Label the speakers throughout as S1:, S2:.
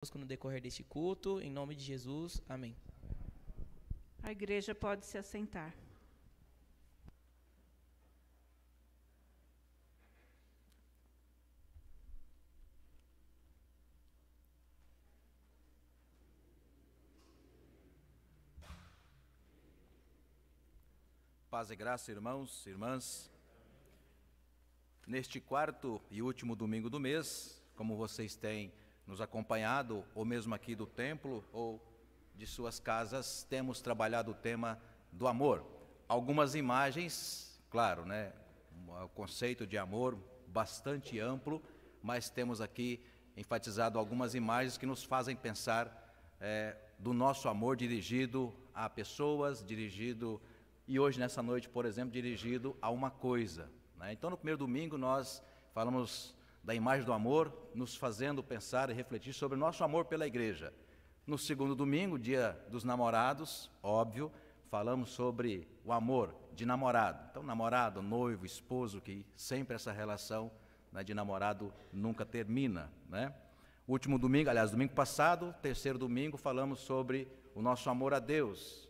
S1: No decorrer deste culto, em nome de Jesus, amém.
S2: A igreja pode se assentar.
S3: Paz e graça, irmãos e irmãs. Neste quarto e último domingo do mês, como vocês têm nos acompanhado, ou mesmo aqui do templo, ou de suas casas, temos trabalhado o tema do amor. Algumas imagens, claro, né? O conceito de amor bastante amplo, mas temos aqui enfatizado algumas imagens que nos fazem pensar do nosso amor dirigido a pessoas, e hoje, nessa noite, por exemplo, dirigido a uma coisa, né? Então, no primeiro domingo, nós falamos da imagem do amor, nos fazendo pensar e refletir sobre o nosso amor pela igreja. No segundo domingo, dia dos namorados, óbvio, falamos sobre o amor de namorado. Então, namorado, noivo, esposo, que sempre essa relação, né, de namorado nunca termina, né? O último domingo, aliás, domingo passado, terceiro domingo, falamos sobre o nosso amor a Deus.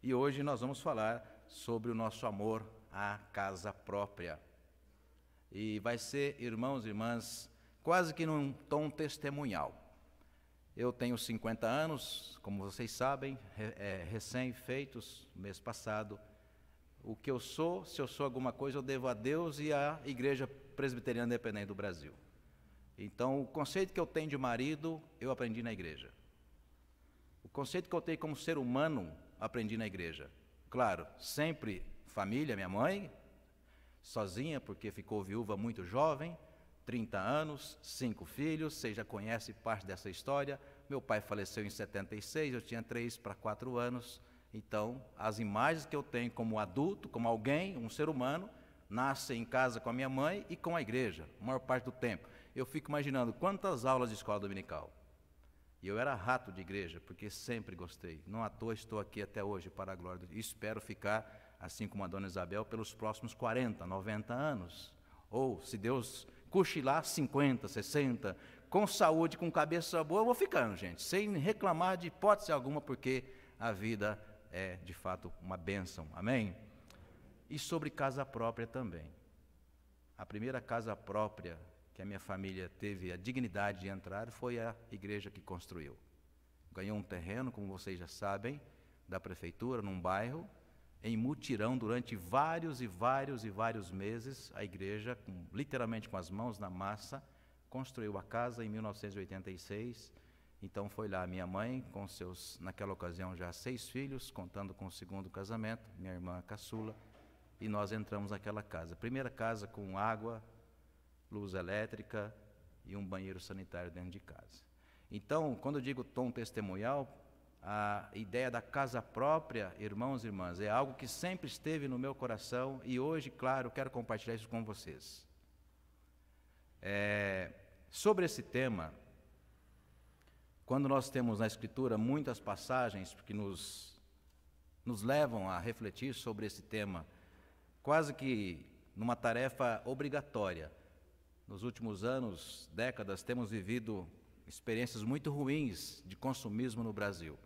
S3: E hoje nós vamos falar sobre o nosso amor à casa própria. E vai ser, irmãos e irmãs, quase que num tom testemunhal. Eu tenho 50 anos, como vocês sabem, recém-feitos, mês passado. O que eu sou, se eu sou alguma coisa, eu devo a Deus e à Igreja Presbiteriana Independente do Brasil. Então, o conceito que eu tenho de marido, eu aprendi na igreja. O conceito que eu tenho como ser humano, aprendi na igreja. Claro, sempre família, minha mãe, sozinha, porque ficou viúva muito jovem, 30 anos, 5 filhos, vocês já conhecem parte dessa história. Meu pai faleceu em 76, eu tinha 3 para 4 anos. Então, as imagens que eu tenho como adulto, como alguém, um ser humano, nascem em casa com a minha mãe e com a igreja, a maior parte do tempo. Eu fico imaginando quantas aulas de escola dominical. E eu era rato de igreja, porque sempre gostei. Não à toa estou aqui até hoje, para a glória de Deus. E espero ficar, assim como a dona Isabel, pelos próximos 40, 90 anos. Ou, se Deus cochilar, 50, 60. Com saúde, com cabeça boa, eu vou ficando, gente. Sem reclamar de hipótese alguma, porque a vida é, de fato, uma bênção. Amém? E sobre casa própria também. A primeira casa própria que a minha família teve a dignidade de entrar foi a igreja que construiu. Ganhou um terreno, como vocês já sabem, da prefeitura, num bairro, em mutirão durante vários meses. A igreja, literalmente com as mãos na massa, construiu a casa em 1986. Então foi lá a minha mãe, com seus, naquela ocasião, já 6 filhos, contando com o segundo casamento, minha irmã caçula, e nós entramos naquela casa. Primeira casa com água, luz elétrica e um banheiro sanitário dentro de casa. Então, quando eu digo tom testemunhal, a ideia da casa própria, irmãos e irmãs, é algo que sempre esteve no meu coração e hoje, claro, quero compartilhar isso com vocês. Sobre esse tema, quando nós temos na Escritura muitas passagens que nos levam a refletir sobre esse tema, quase que numa tarefa obrigatória. Nos últimos anos, décadas, temos vivido experiências muito ruins de consumismo no Brasil.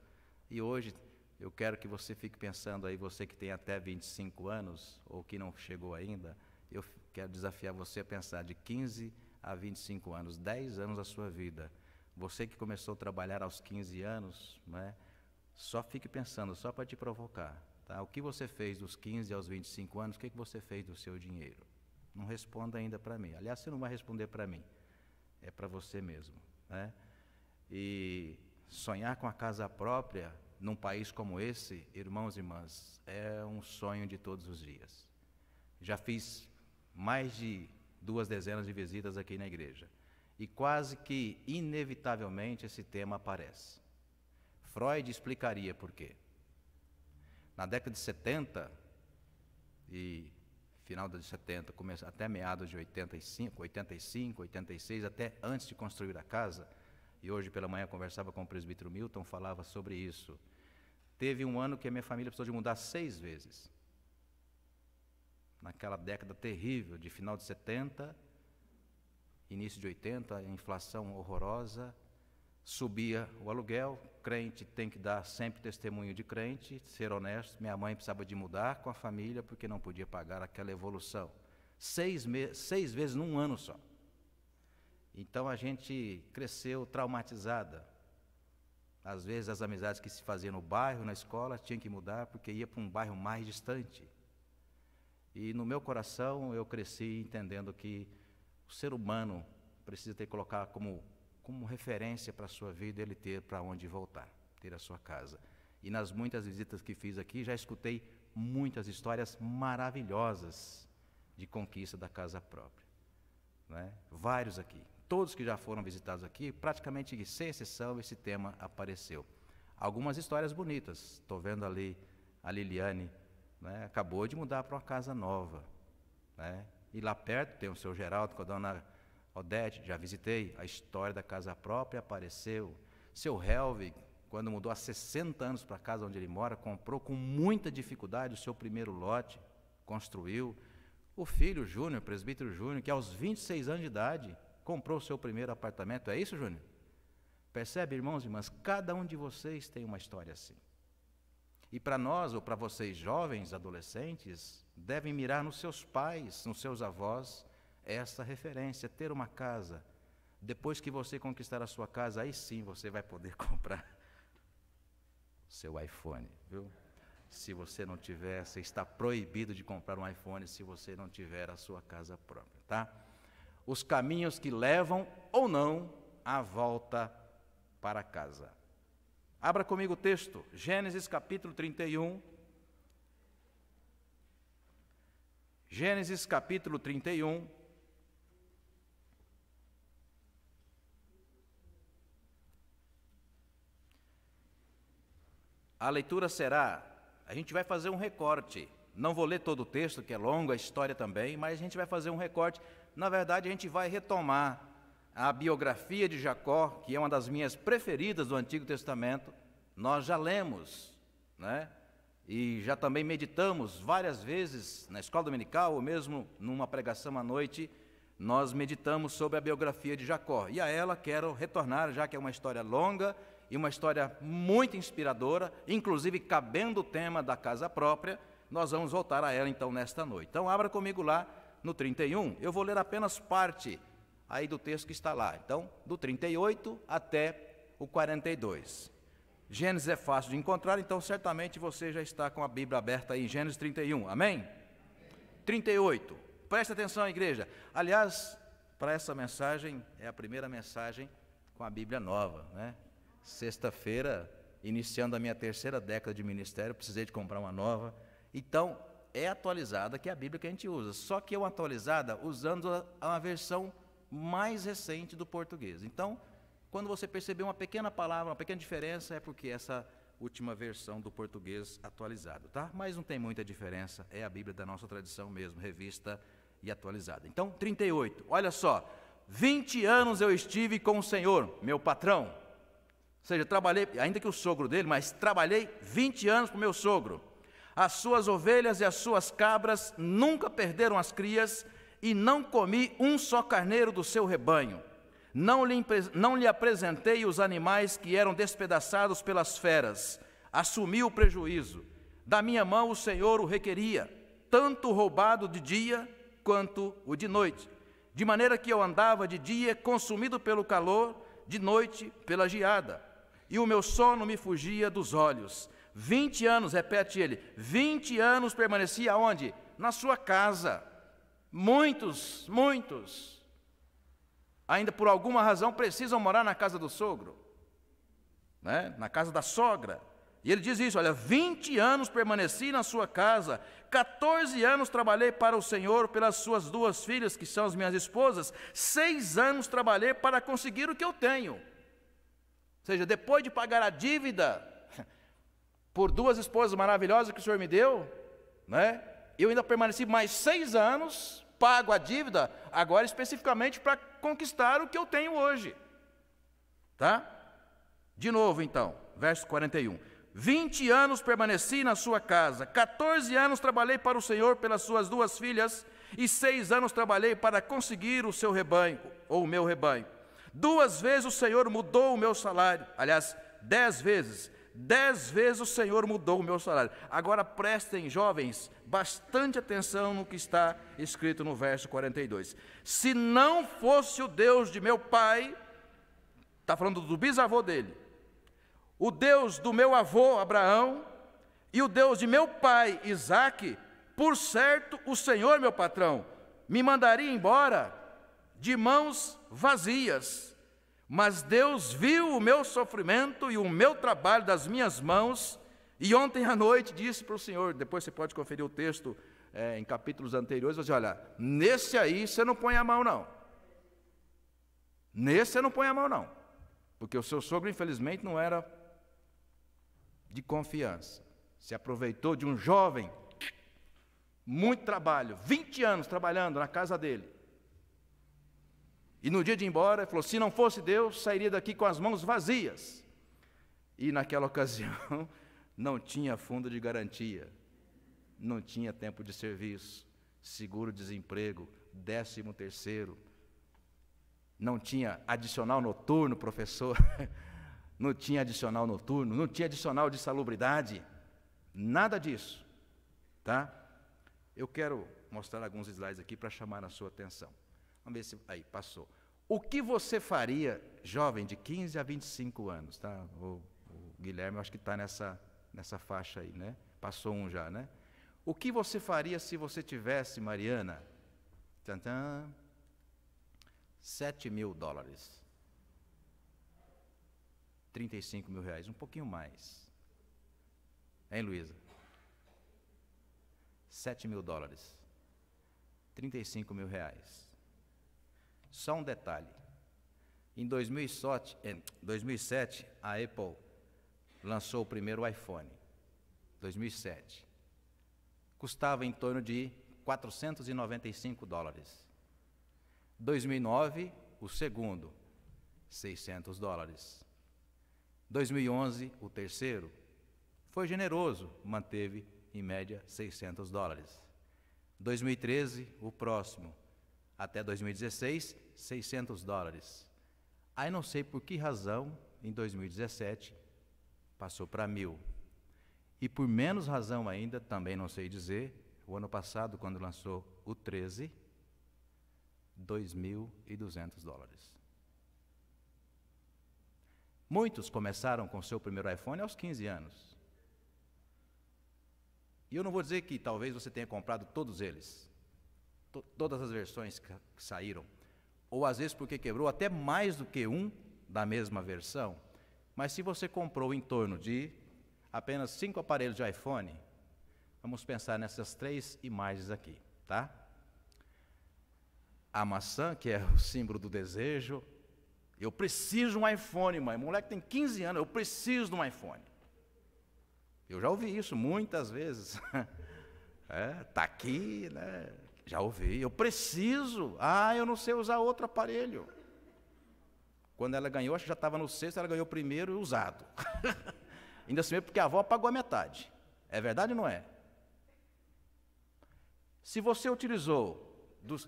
S3: E hoje eu quero que você fique pensando aí, você que tem até 25 anos, ou que não chegou ainda, eu quero desafiar você a pensar de 15 a 25 anos, 10 anos da sua vida. Você que começou a trabalhar aos 15 anos, né, só fique pensando, só para te provocar. Tá? O que você fez dos 15 aos 25 anos, o que você fez do seu dinheiro? Não responda ainda para mim. Aliás, você não vai responder para mim. É para você mesmo, né? E sonhar com a casa própria num país como esse, irmãos e irmãs, é um sonho de todos os dias. Já fiz mais de 2 dezenas de visitas aqui na igreja. E quase que inevitavelmente esse tema aparece. Freud explicaria por quê. Na década de 70 e final de 70, até meados de 85, 86, até antes de construir a casa, e hoje pela manhã conversava com o presbítero Milton, falava sobre isso. Teve um ano que a minha família precisou de mudar 6 vezes. Naquela década terrível, de final de 70, início de 80, a inflação horrorosa, subia o aluguel. Crente tem que dar sempre testemunho de crente, ser honesto. Minha mãe precisava de mudar com a família porque não podia pagar aquela evolução. 6 vezes num ano só. Então a gente cresceu traumatizada. Às vezes as amizades que se faziam no bairro, na escola, tinham que mudar porque ia para um bairro mais distante. E no meu coração eu cresci entendendo que o ser humano precisa ter colocar como referência para a sua vida ele ter para onde voltar, ter a sua casa. E nas muitas visitas que fiz aqui, já escutei muitas histórias maravilhosas de conquista da casa própria. Né? Vários aqui. Todos que já foram visitados aqui, praticamente sem exceção, esse tema apareceu. Algumas histórias bonitas. Estou vendo ali a Liliane, né? Acabou de mudar para uma casa nova. Né? E lá perto tem o seu Geraldo com a dona Odete, já visitei, a história da casa própria apareceu. Seu Helvig, quando mudou há 60 anos para a casa onde ele mora, comprou com muita dificuldade o seu primeiro lote, construiu. O filho Júnior, presbítero Júnior, que aos 26 anos de idade, comprou o seu primeiro apartamento. É isso, Júnior? Percebe, irmãos e irmãs, cada um de vocês tem uma história assim. E para nós, ou para vocês jovens, adolescentes, devem mirar nos seus pais, nos seus avós, essa referência, ter uma casa. Depois que você conquistar a sua casa, aí sim você vai poder comprar seu iPhone, viu? Se você não tiver, você está proibido de comprar um iPhone se você não tiver a sua casa própria, tá? Os caminhos que levam ou não à volta para casa. Abra comigo o texto, Gênesis capítulo 31. Gênesis capítulo 31. A leitura será, a gente vai fazer um recorte, não vou ler todo o texto, que é longo, a história também, mas a gente vai fazer um recorte. Na verdade, a gente vai retomar a biografia de Jacó, que é uma das minhas preferidas do Antigo Testamento. Nós já lemos, né? E já também meditamos várias vezes na escola dominical, ou mesmo numa pregação à noite, nós meditamos sobre a biografia de Jacó. E a ela quero retornar, já que é uma história longa e uma história muito inspiradora, inclusive cabendo o tema da casa própria, nós vamos voltar a ela então nesta noite. Então abra comigo lá no 31, eu vou ler apenas parte aí do texto que está lá. Então, do 38 até o 42. Gênesis é fácil de encontrar, então certamente você já está com a Bíblia aberta aí em Gênesis 31, amém? 38, presta atenção, igreja. Aliás, para essa mensagem, é a primeira mensagem com a Bíblia nova, né? Sexta-feira, iniciando a minha terceira década de ministério, precisei de comprar uma nova. Então, é atualizada, que é a Bíblia que a gente usa, só que é uma atualizada usando uma versão mais recente do português. Então, quando você perceber uma pequena palavra, uma pequena diferença, é porque essa última versão do português atualizado, tá? Mas não tem muita diferença, é a Bíblia da nossa tradição mesmo, revista e atualizada. Então, 38, olha só, 20 anos eu estive com o Senhor, meu patrão. Ou seja, trabalhei, ainda que o sogro dele, mas trabalhei 20 anos para o meu sogro. As suas ovelhas e as suas cabras nunca perderam as crias, e não comi um só carneiro do seu rebanho. Não lhe apresentei os animais que eram despedaçados pelas feras. Assumi o prejuízo. Da minha mão o Senhor o requeria, tanto o roubado de dia quanto o de noite. De maneira que eu andava de dia consumido pelo calor, de noite pela geada. E o meu sono me fugia dos olhos. 20 anos, repete ele, 20 anos permaneci aonde? Na sua casa. Muitos, ainda por alguma razão precisam morar na casa do sogro, né? Na casa da sogra. E ele diz isso, olha, 20 anos permaneci na sua casa, 14 anos trabalhei para o Senhor pelas suas 2 filhas, que são as minhas esposas, 6 anos trabalhei para conseguir o que eu tenho. Ou seja, depois de pagar a dívida por 2 esposas maravilhosas que o Senhor me deu, né? Eu ainda permaneci mais 6 anos, pago a dívida, agora especificamente para conquistar o que eu tenho hoje. Tá? De novo então, verso 41. 20 anos permaneci na sua casa, 14 anos trabalhei para o Senhor pelas suas 2 filhas, e 6 anos trabalhei para conseguir o seu rebanho, ou o meu rebanho. 2 vezes o Senhor mudou o meu salário. Aliás, 10 vezes. 10 vezes o Senhor mudou o meu salário. Agora prestem, jovens, bastante atenção no que está escrito no verso 42. Se não fosse o Deus de meu pai, está falando do bisavô dele, o Deus do meu avô Abraão e o Deus de meu pai Isaque, por certo o Senhor, meu patrão, me mandaria embora de mãos vazias. Mas Deus viu o meu sofrimento e o meu trabalho das minhas mãos, e ontem à noite disse para o Senhor, depois você pode conferir o texto em capítulos anteriores, você olha, nesse aí você não põe a mão não. Nesse você não põe a mão não. Porque o seu sogro, infelizmente, não era de confiança. Se aproveitou de um jovem, muito trabalho, 20 anos trabalhando na casa dele. E no dia de ir embora, ele falou, se não fosse Deus, sairia daqui com as mãos vazias. E naquela ocasião, não tinha fundo de garantia, não tinha tempo de serviço, seguro-desemprego, 13º, não tinha adicional noturno, professor, não tinha adicional noturno, não tinha adicional de salubridade, nada disso, tá? Eu quero mostrar alguns slides aqui para chamar a sua atenção. Vamos ver se... Aí, passou. O que você faria, jovem, de 15 a 25 anos, tá? O Guilherme, eu acho que está nessa faixa aí, né? Passou um já, né? O que você faria se você tivesse, Mariana, tantã, $7.000, 35 mil reais, um pouquinho mais. Hein, Luísa? $7.000, 35 mil reais. Só um detalhe, em 2007, a Apple lançou o primeiro iPhone, 2007. Custava em torno de $495. 2009, o segundo, $600. 2011, o terceiro, foi generoso, manteve em média $600. 2013, o próximo, até 2016, $600. Aí não sei por que razão, em 2017, passou para 1.000. E por menos razão ainda, também não sei dizer, o ano passado, quando lançou o 13, $2.200. Muitos começaram com seu primeiro iPhone aos 15 anos. E eu não vou dizer que talvez você tenha comprado todos eles, todas as versões que saíram, ou às vezes porque quebrou até mais do que um da mesma versão, mas se você comprou em torno de apenas 5 aparelhos de iPhone, vamos pensar nessas 3 imagens aqui, tá? A maçã, que é o símbolo do desejo. Eu preciso de um iPhone, mãe. O moleque tem 15 anos, eu preciso de um iPhone. Eu já ouvi isso muitas vezes. Tá aqui, né? Já ouvi. Eu preciso. Eu não sei usar outro aparelho. Quando ela ganhou, acho que já estava no 6º, ela ganhou o primeiro e usado. Ainda assim, porque a avó pagou a metade. É verdade ou não é? Se você utilizou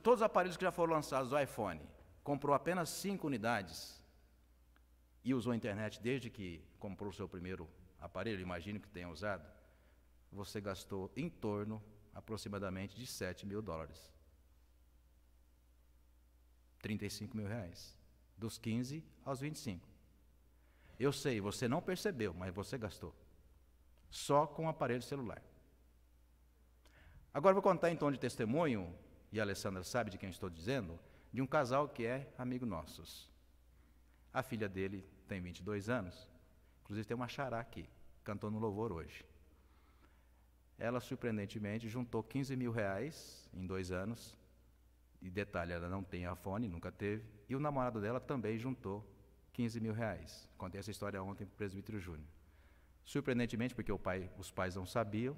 S3: todos os aparelhos que já foram lançados do iPhone, comprou apenas 5 unidades e usou a internet desde que comprou o seu primeiro aparelho, imagino que tenha usado, você gastou em torno, aproximadamente, de $7.000. 35 mil reais. Dos 15 aos 25. Eu sei, você não percebeu, mas você gastou. Só com o aparelho celular. Agora vou contar em tom de testemunho, e a Alessandra sabe de quem estou dizendo, de um casal que é amigo nossos. A filha dele tem 22 anos, inclusive tem uma xará aqui, cantou no louvor hoje. Ela, surpreendentemente, juntou 15 mil reais em 2 anos, e detalhe, ela não tem iPhone, nunca teve, e o namorado dela também juntou 15 mil reais. Contei essa história ontem para o presbítero Júnior. Surpreendentemente, porque os pais não sabiam,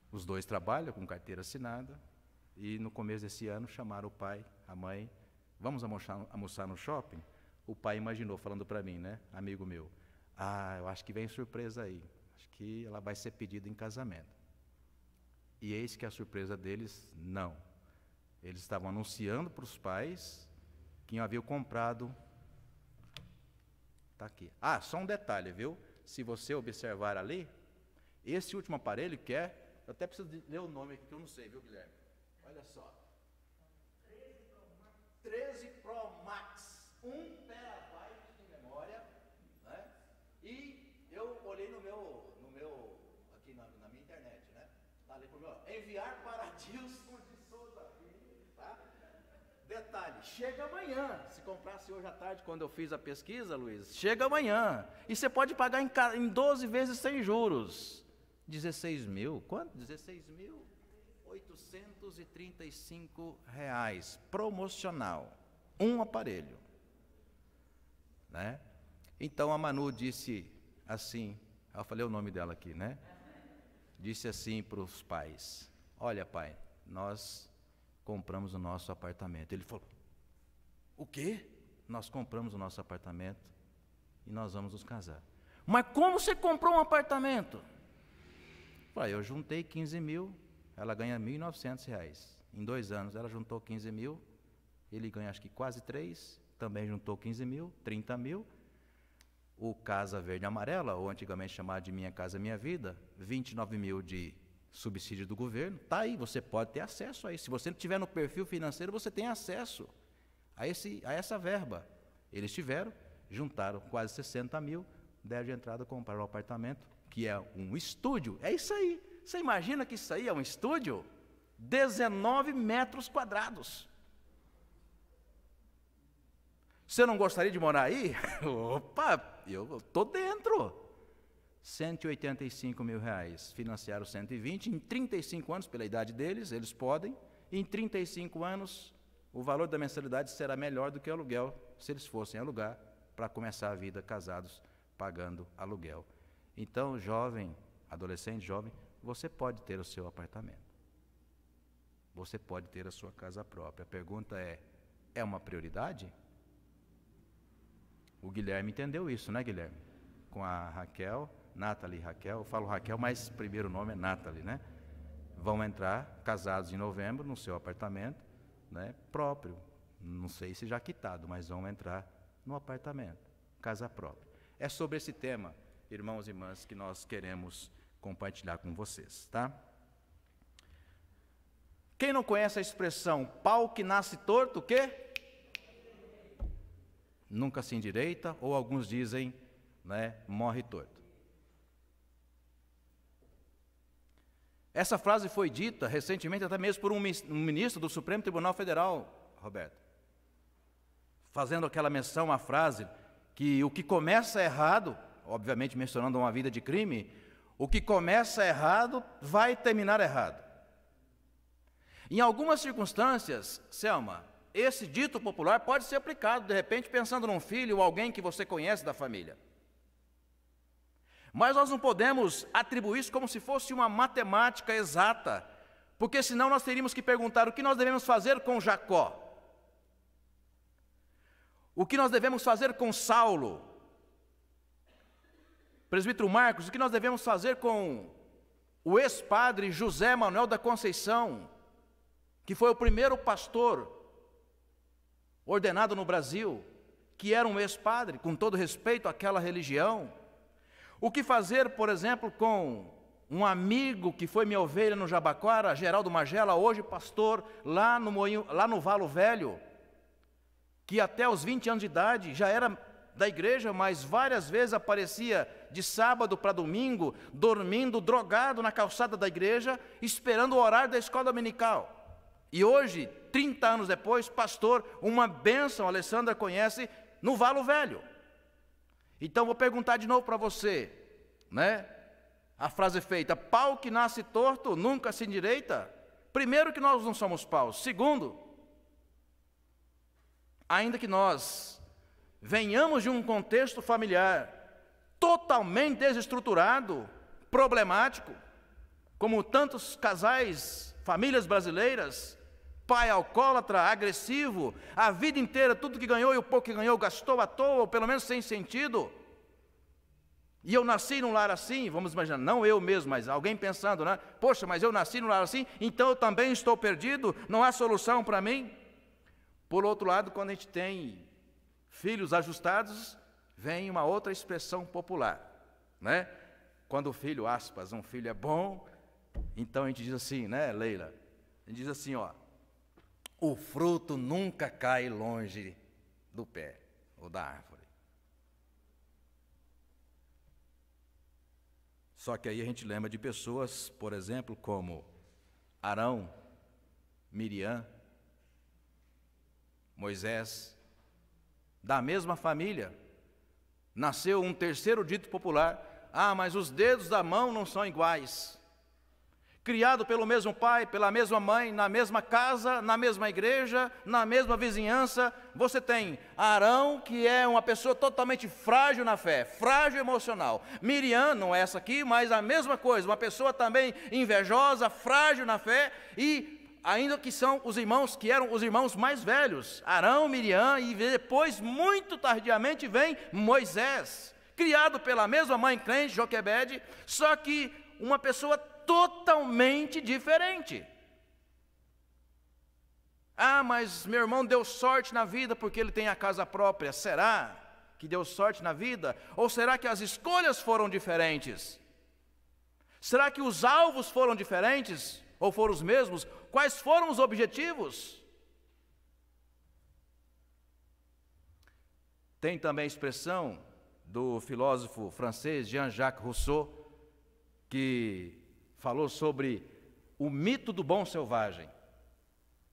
S3: os dois trabalham com carteira assinada, e no começo desse ano chamaram o pai, a mãe, vamos almoçar no shopping? O pai imaginou, falando para mim, né, amigo meu, eu acho que vem surpresa aí, acho que ela vai ser pedida em casamento. E eis que a surpresa deles, não. Eles estavam anunciando para os pais que haviam comprado. Está aqui. Só um detalhe, viu? Se você observar ali, esse último aparelho que é, eu até preciso ler o nome aqui, que eu não sei, viu, Guilherme? Olha só. 13 Pro Max, 1 terabyte de memória, né? E eu olhei no meu aqui na minha internet, né? Tá ali pro meu, enviar para Dilson de Souza Filho, tá? Detalhe, chega amanhã. Se comprasse hoje à tarde, quando eu fiz a pesquisa, Luiz, chega amanhã. E você pode pagar em 12 vezes sem juros. 16 mil, quanto? 16.835 reais, promocional, um aparelho, né? Então a Manu disse assim, eu falei o nome dela aqui, né? Disse assim para os pais: olha, pai, nós compramos o nosso apartamento. Ele falou: o quê? Nós compramos o nosso apartamento e nós vamos nos casar. Mas como você comprou um apartamento? Eu juntei 15 mil, ela ganha R$1.900. Em 2 anos ela juntou 15 mil, ele ganha acho que quase 3, também juntou 15 mil, 30 mil. O Casa Verde e Amarela, ou antigamente chamado de Minha Casa Minha Vida, 29 mil de subsídio do governo, está aí, você pode ter acesso a isso. Se você não tiver no perfil financeiro, você tem acesso a essa verba. Eles tiveram, juntaram quase 60 mil, deram de entrada, compraram um apartamento, que é um estúdio. É isso aí. Você imagina que isso aí é um estúdio? 19 metros quadrados. Você não gostaria de morar aí? Opa, eu estou dentro. 185 mil reais. Financiaram 120. Em 35 anos, pela idade deles, eles podem. Em 35 anos, o valor da mensalidade será melhor do que o aluguel, se eles fossem alugar, para começar a vida casados, pagando aluguel. Então, jovem, adolescente, jovem, você pode ter o seu apartamento. Você pode ter a sua casa própria. A pergunta é uma prioridade? O Guilherme entendeu isso, né, Guilherme? Com a Raquel, Nathalie e Raquel, eu falo Raquel, mas primeiro nome é Nathalie, né? Vão entrar, casados em novembro, no seu apartamento, né, próprio. Não sei se já quitado, mas vão entrar no apartamento, casa própria. É sobre esse tema, irmãos e irmãs, que nós queremos compartilhar com vocês, tá? Quem não conhece a expressão pau que nasce torto, o quê? Nunca se endireita, ou alguns dizem, né, morre torto. Essa frase foi dita recentemente até mesmo por um ministro do Supremo Tribunal Federal, Roberto, fazendo aquela menção à frase que o que começa errado, obviamente mencionando uma vida de crime, o que começa errado vai terminar errado. Em algumas circunstâncias, Selma, esse dito popular pode ser aplicado, de repente, pensando num filho ou alguém que você conhece da família. Mas nós não podemos atribuir isso como se fosse uma matemática exata, porque senão nós teríamos que perguntar o que nós devemos fazer com Jacó, o que nós devemos fazer com Saulo, presbítero Marcos, o que nós devemos fazer com o ex-padre José Manuel da Conceição, que foi o primeiro pastor ordenado no Brasil, que era um ex-padre, com todo respeito àquela religião. O que fazer, por exemplo, com um amigo que foi minha ovelha no Jabaquara, Geraldo Magela, hoje pastor lá no Valo Velho, que até os 20 anos de idade já era da igreja, mas várias vezes aparecia de sábado para domingo, dormindo, drogado na calçada da igreja, esperando o horário da escola dominical. E hoje, 30 anos depois, pastor, uma bênção, a Alessandra conhece, no Valo Velho. Então, vou perguntar de novo para você, né? A frase feita, pau que nasce torto, nunca se endireita. Primeiro, que nós não somos paus. Segundo, ainda que nós venhamos de um contexto familiar totalmente desestruturado, problemático, como tantos casais, famílias brasileiras, pai alcoólatra, agressivo, a vida inteira, tudo que ganhou e o pouco que ganhou gastou à toa, ou pelo menos sem sentido. E eu nasci num lar assim, vamos imaginar, não eu mesmo, mas alguém pensando, né? Poxa, mas eu nasci num lar assim, então eu também estou perdido, não há solução para mim. Por outro lado, quando a gente tem filhos ajustados, vem uma outra expressão popular, né? Quando o filho, aspas, um filho é bom, então a gente diz assim, né, Leila? A gente diz assim, ó, o fruto nunca cai longe do pé ou da árvore. Só que aí a gente lembra de pessoas, por exemplo, como Arão, Miriam, Moisés, da mesma família. Nasceu um terceiro dito popular, mas os dedos da mão não são iguais. Criado pelo mesmo pai, pela mesma mãe, na mesma casa, na mesma igreja, na mesma vizinhança, você tem Arão, que é uma pessoa totalmente frágil na fé, frágil emocional. Miriam, não é essa aqui, mas a mesma coisa, uma pessoa também invejosa, frágil na fé, e ainda que são os irmãos que eram os irmãos mais velhos, Arão, Miriam, e depois, muito tardiamente, vem Moisés, criado pela mesma mãe crente, Joquebede, só que uma pessoa totalmente diferente. Mas meu irmão deu sorte na vida porque ele tem a casa própria. Será que deu sorte na vida? Ou será que as escolhas foram diferentes? Será que os alvos foram diferentes? Ou foram os mesmos? Quais foram os objetivos? Tem também a expressão do filósofo francês Jean-Jacques Rousseau, que falou sobre o mito do bom selvagem,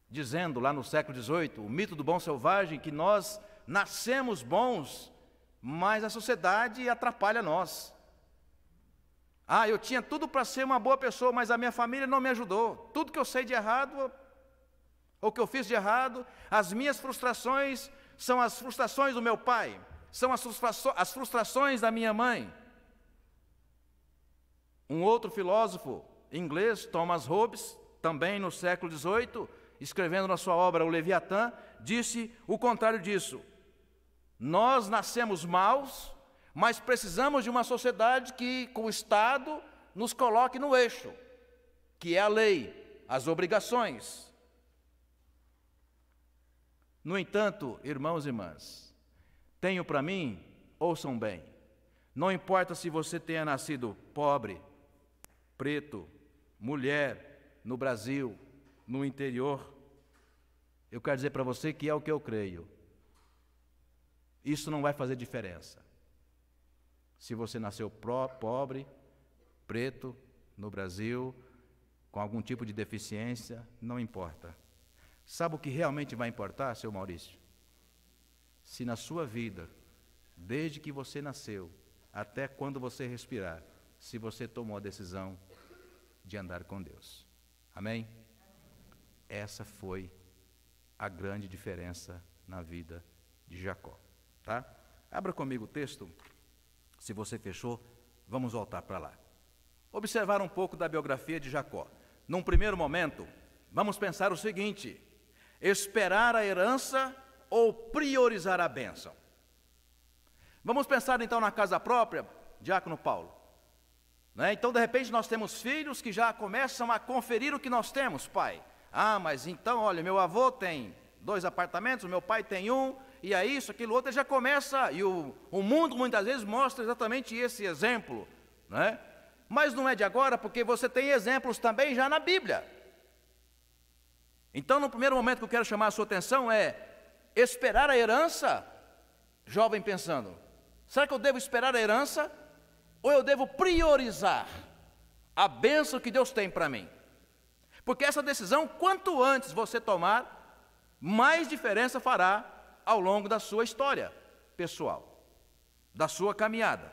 S3: dizendo lá no século XVIII, o mito do bom selvagem, que nós nascemos bons, mas a sociedade atrapalha nós. Eu tinha tudo para ser uma boa pessoa, mas a minha família não me ajudou. Tudo que eu sei de errado, ou que eu fiz de errado, as minhas frustrações são as frustrações do meu pai, são as frustrações da minha mãe. Um outro filósofo inglês, Thomas Hobbes, também no século XVIII, escrevendo na sua obra O Leviatã, disse o contrário disso. Nós nascemos maus, mas precisamos de uma sociedade que, com o Estado, nos coloque no eixo, que é a lei, as obrigações. No entanto, irmãos e irmãs, tenho para mim, ouçam bem, não importa se você tenha nascido pobre, preto, mulher, no Brasil, no interior, eu quero dizer para você que é o que eu creio. Isso não vai fazer diferença. Se você nasceu pobre, preto, no Brasil, com algum tipo de deficiência, não importa. Sabe o que realmente vai importar, seu Maurício? Se na sua vida, desde que você nasceu, até quando você respirar, se você tomou a decisão de andar com Deus. Amém? Essa foi a grande diferença na vida de Jacó. Tá? Abra comigo o texto. Se você fechou, vamos voltar para lá. Observar um pouco da biografia de Jacó. Num primeiro momento, vamos pensar o seguinte: esperar a herança ou priorizar a bênção? Vamos pensar então na casa própria, Diácono Paulo. Então, de repente, nós temos filhos que já começam a conferir o que nós temos, pai. Mas então, olha, meu avô tem 2 apartamentos, meu pai tem 1, e é isso, aquilo outro, já começa, e o mundo muitas vezes mostra exatamente esse exemplo, né? Mas não é de agora, porque você tem exemplos também já na Bíblia. Então, no primeiro momento que eu quero chamar a sua atenção é esperar a herança, jovem pensando, será que eu devo esperar a herança? Ou eu devo priorizar a bênção que Deus tem para mim? Porque essa decisão, quanto antes você tomar, mais diferença fará ao longo da sua história pessoal, da sua caminhada.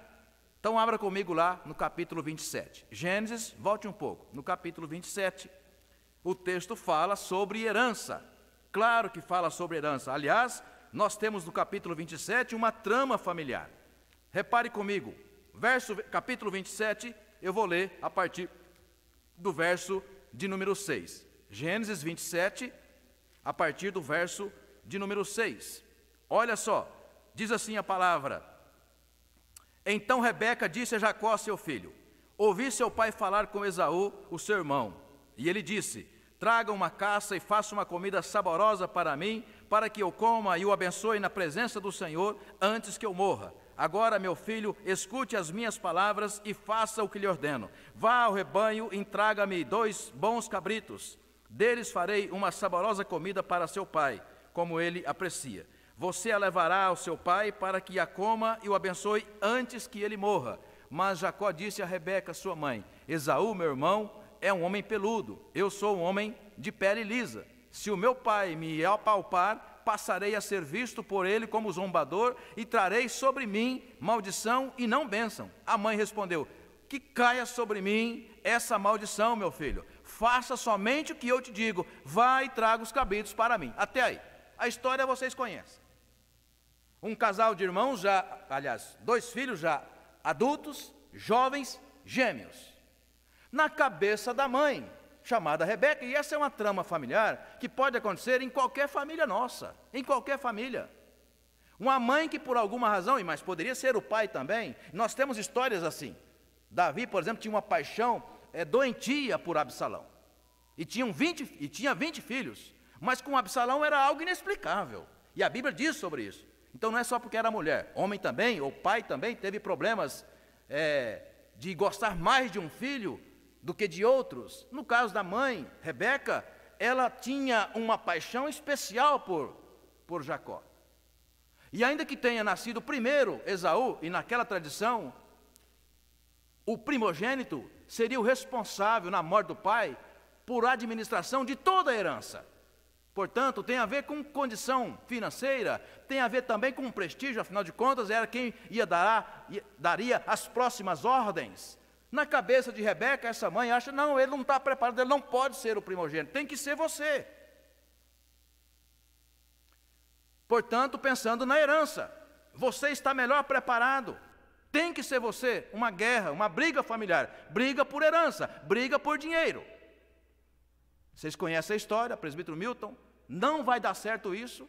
S3: Então abra comigo lá no capítulo 27. Gênesis, volte um pouco. No capítulo 27, o texto fala sobre herança. Claro que fala sobre herança. Aliás, nós temos no capítulo 27 uma trama familiar. Repare comigo. Capítulo 27, eu vou ler a partir do verso de número 6. Gênesis 27, a partir do verso de número 6. Olha só, diz assim a palavra: Então Rebeca disse a Jacó, seu filho: Ouvi seu pai falar com Esaú, o seu irmão, e ele disse: traga uma caça e faça uma comida saborosa para mim, para que eu coma e o abençoe na presença do Senhor antes que eu morra. Agora, meu filho, escute as minhas palavras e faça o que lhe ordeno. Vá ao rebanho e traga-me 2 bons cabritos. Deles farei uma saborosa comida para seu pai, como ele aprecia. Você a levará ao seu pai para que a coma e o abençoe antes que ele morra. Mas Jacó disse a Rebeca, sua mãe: Esaú, meu irmão, é um homem peludo, eu sou um homem de pele lisa. Se o meu pai me apalpar, passarei a ser visto por ele como zombador e trarei sobre mim maldição e não bênção. A mãe respondeu: que caia sobre mim essa maldição, meu filho. Faça somente o que eu te digo. Vá e traga os cabritos para mim. Até aí. A história vocês conhecem. Um casal de irmãos aliás, 2 filhos já adultos, jovens, gêmeos. Na cabeça da mãe, chamada Rebeca, e essa é uma trama familiar que pode acontecer em qualquer família nossa, em qualquer família. Uma mãe que por alguma razão, mas poderia ser o pai também, nós temos histórias assim. Davi, por exemplo, tinha uma paixão doentia por Absalão, e tinha 20 filhos, mas com Absalão era algo inexplicável, e a Bíblia diz sobre isso. Então não é só porque era mulher, homem também, ou pai também, teve problemas de gostar mais de um filho do que de outros. No caso da mãe, Rebeca, ela tinha uma paixão especial por Jacó. E ainda que tenha nascido primeiro Esaú, e naquela tradição, o primogênito seria o responsável na morte do pai por administração de toda a herança. Portanto, tem a ver com condição financeira, tem a ver também com prestígio, afinal de contas, era quem daria as próximas ordens. Na cabeça de Rebeca, essa mãe acha: não, ele não está preparado, ele não pode ser o primogênito, tem que ser você. Portanto, pensando na herança, você está melhor preparado, tem que ser você. Uma guerra, uma briga familiar, briga por herança, briga por dinheiro. Vocês conhecem a história, presbítero Milton, não vai dar certo isso.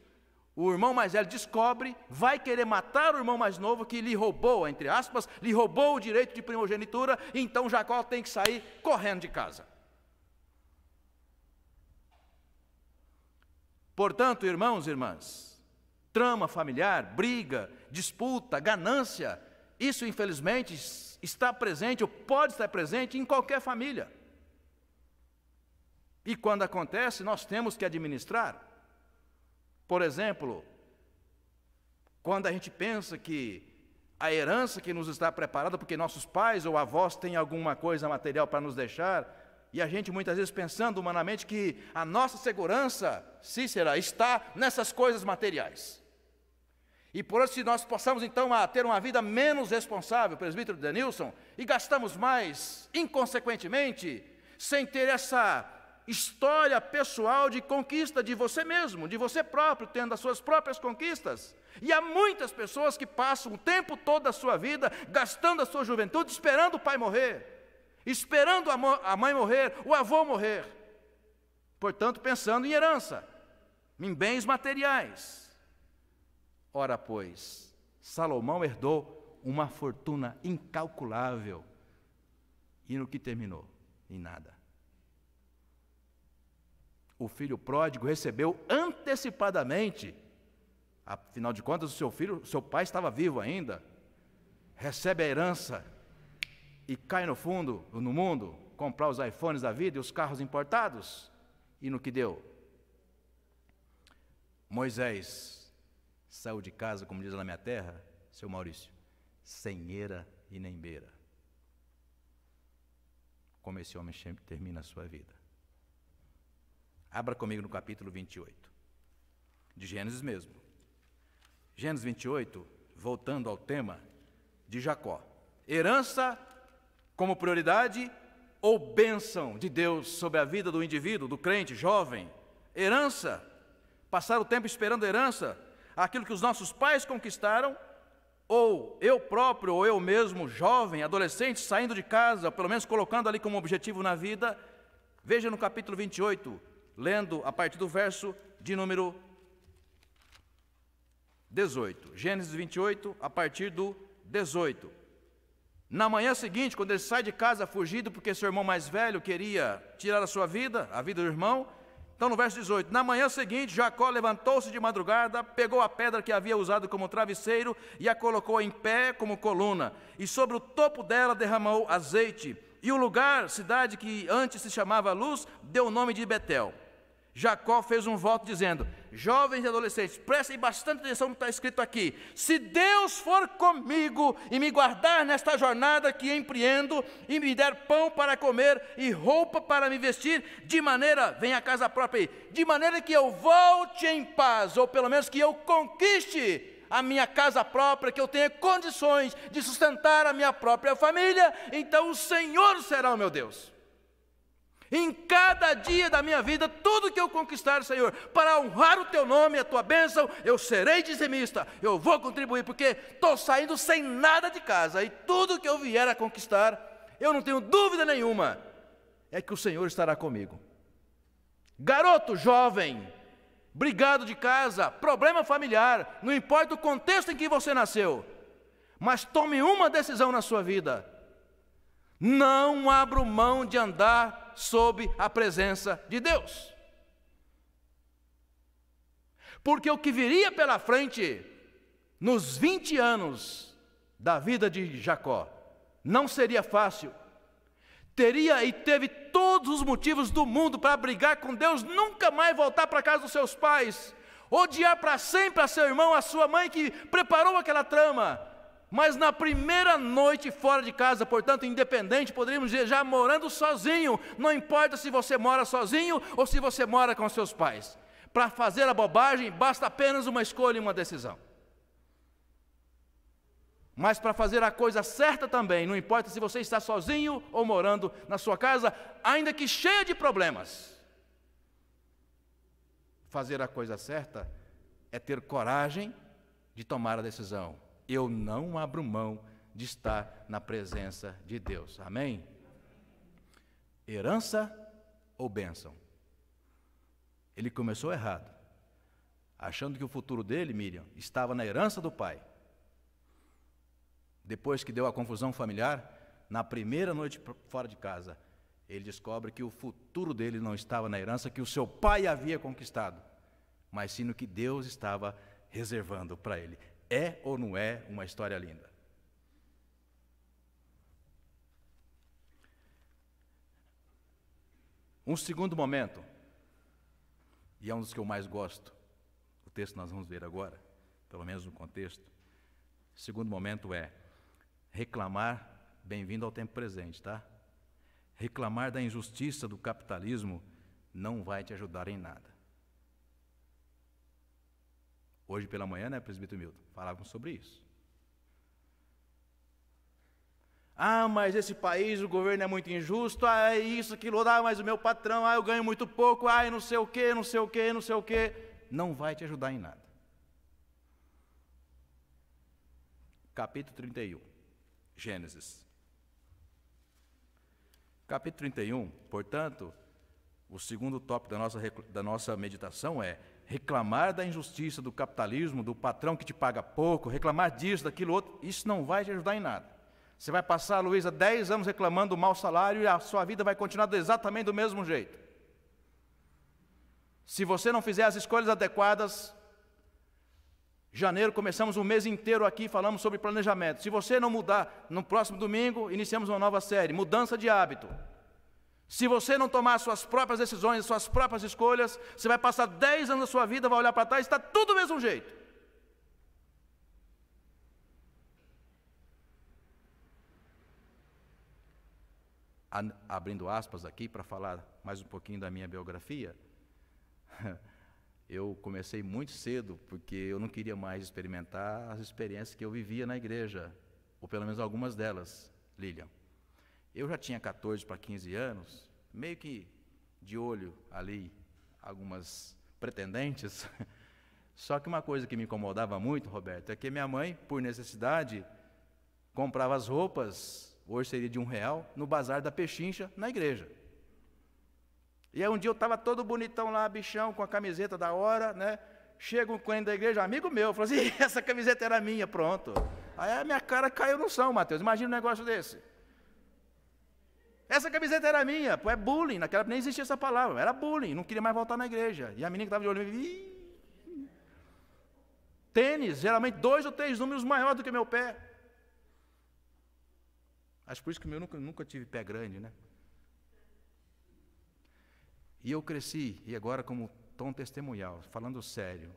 S3: O irmão mais velho descobre, vai querer matar o irmão mais novo que lhe roubou, entre aspas, lhe roubou o direito de primogenitura, e então Jacó tem que sair correndo de casa. Portanto, irmãos e irmãs, trama familiar, briga, disputa, ganância, isso infelizmente está presente, ou pode estar presente em qualquer família. E quando acontece, nós temos que administrar. Por exemplo, quando a gente pensa que a herança que nos está preparada, porque nossos pais ou avós têm alguma coisa material para nos deixar, e a gente muitas vezes pensando humanamente que a nossa segurança, Cícera, está nessas coisas materiais. E por isso, se nós possamos então ter uma vida menos responsável, presbítero Denilson, e gastamos mais inconsequentemente, sem ter essa história pessoal de conquista de você mesmo, de você próprio, tendo as suas próprias conquistas. E há muitas pessoas que passam o tempo todo da sua vida gastando a sua juventude esperando o pai morrer, esperando a mãe morrer, o avô morrer. Portanto, pensando em herança, em bens materiais. Ora, pois, Salomão herdou uma fortuna incalculável. E no que terminou? Em nada. O filho pródigo recebeu antecipadamente, afinal de contas, seu pai estava vivo ainda, recebe a herança e cai no mundo, comprar os iPhones da vida e os carros importados. E no que deu? Moisés saiu de casa, como diz na minha terra, seu Maurício, sem eira e nem beira. Como esse homem termina a sua vida. Abra comigo no capítulo 28, de Gênesis mesmo. Gênesis 28, voltando ao tema de Jacó. Herança como prioridade ou bênção de Deus sobre a vida do indivíduo, do crente, jovem? Herança, passar o tempo esperando herança, aquilo que os nossos pais conquistaram, ou eu próprio, ou eu mesmo, jovem, adolescente, saindo de casa, pelo menos colocando ali como objetivo na vida. Veja no capítulo 28, lendo a partir do verso de número 18. Gênesis 28, a partir do 18. Na manhã seguinte, quando ele sai de casa fugido porque seu irmão mais velho queria tirar a sua vida, a vida do irmão, então no verso 18, na manhã seguinte, Jacó levantou-se de madrugada, pegou a pedra que havia usado como travesseiro e a colocou em pé como coluna, e sobre o topo dela derramou azeite, e o lugar, cidade que antes se chamava Luz, deu o nome de Betel. Jacó fez um voto dizendo: jovens e adolescentes, prestem bastante atenção no que está escrito aqui. Se Deus for comigo e me guardar nesta jornada que empreendo, e me der pão para comer e roupa para me vestir, de maneira, vem a casa própria aí, de maneira que eu volte em paz, ou pelo menos que eu conquiste a minha casa própria, que eu tenha condições de sustentar a minha própria família, então o Senhor será o meu Deus. Em cada dia da minha vida, tudo que eu conquistar, Senhor, para honrar o Teu nome e a Tua bênção, eu serei dizimista, eu vou contribuir, porque estou saindo sem nada de casa, e tudo que eu vier a conquistar, eu não tenho dúvida nenhuma, é que o Senhor estará comigo. Garoto, jovem, brigado de casa, problema familiar, não importa o contexto em que você nasceu, mas tome uma decisão na sua vida: não abra mão de andar sob a presença de Deus. Porque o que viria pela frente, nos 20 anos da vida de Jacó, não seria fácil. Teria e teve todos os motivos do mundo para brigar com Deus, nunca mais voltar para a casa dos seus pais, odiar para sempre a seu irmão, a sua mãe que preparou aquela trama. Mas na primeira noite fora de casa, portanto independente, poderíamos dizer, já morando sozinho, não importa se você mora sozinho ou se você mora com seus pais. Para fazer a bobagem, basta apenas uma escolha e uma decisão. Mas para fazer a coisa certa também, não importa se você está sozinho ou morando na sua casa, ainda que cheia de problemas. Fazer a coisa certa é ter coragem de tomar a decisão. Eu não abro mão de estar na presença de Deus. Amém? Herança ou bênção? Ele começou errado, achando que o futuro dele, Miriam, estava na herança do pai. Depois que deu a confusão familiar, na primeira noite fora de casa, ele descobre que o futuro dele não estava na herança que o seu pai havia conquistado, mas sim no que Deus estava reservando para ele. É ou não é uma história linda? Um segundo momento, e é um dos que eu mais gosto, o texto nós vamos ver agora, pelo menos no contexto. O segundo momento é reclamar, bem-vindo ao tempo presente, tá? Reclamar da injustiça do capitalismo não vai te ajudar em nada. Hoje pela manhã, né, presbítero Milton, falávamos sobre isso. Ah, mas esse país, o governo é muito injusto, é isso, aquilo, mas o meu patrão, eu ganho muito pouco, não sei o quê, não sei o quê, não sei o quê. Não vai te ajudar em nada. Capítulo 31, Gênesis. Capítulo 31, portanto, o segundo tópico da nossa meditação é reclamar da injustiça do capitalismo, do patrão que te paga pouco, reclamar disso, daquilo outro, isso não vai te ajudar em nada. Você vai passar, Luísa, 10 anos reclamando do mau salário e a sua vida vai continuar exatamente do mesmo jeito. Se você não fizer as escolhas adequadas, janeiro começamos um mês inteiro aqui, falamos sobre planejamento. Se você não mudar, no próximo domingo iniciamos uma nova série, mudança de hábito. Se você não tomar suas próprias decisões, suas próprias escolhas, você vai passar 10 anos da sua vida, vai olhar para trás e está tudo do mesmo jeito. Abrindo aspas aqui para falar mais um pouquinho da minha biografia, eu comecei muito cedo, porque eu não queria mais experimentar as experiências que eu vivia na igreja, ou pelo menos algumas delas, Lilian. Eu já tinha 14 para 15 anos, meio que de olho ali, algumas pretendentes. Só que uma coisa que me incomodava muito, Roberto, é que minha mãe, por necessidade, comprava as roupas, hoje seria de R$1, no bazar da Pechincha, na igreja. E aí um dia eu estava todo bonitão lá, bichão, com a camiseta da hora, né? Chega um cliente da igreja, amigo meu, falou assim, essa camiseta era minha, pronto. Aí a minha cara caiu no chão, Mateus. Imagina um negócio desse. Essa camiseta era minha, pô, é bullying. Naquela época nem existia essa palavra, era bullying. Não queria mais voltar na igreja. E a menina que estava de olho, tênis, geralmente 2 ou 3 números maior do que meu pé. Acho por isso que eu nunca tive pé grande, né? E eu cresci, e agora como tom testemunhal, falando sério,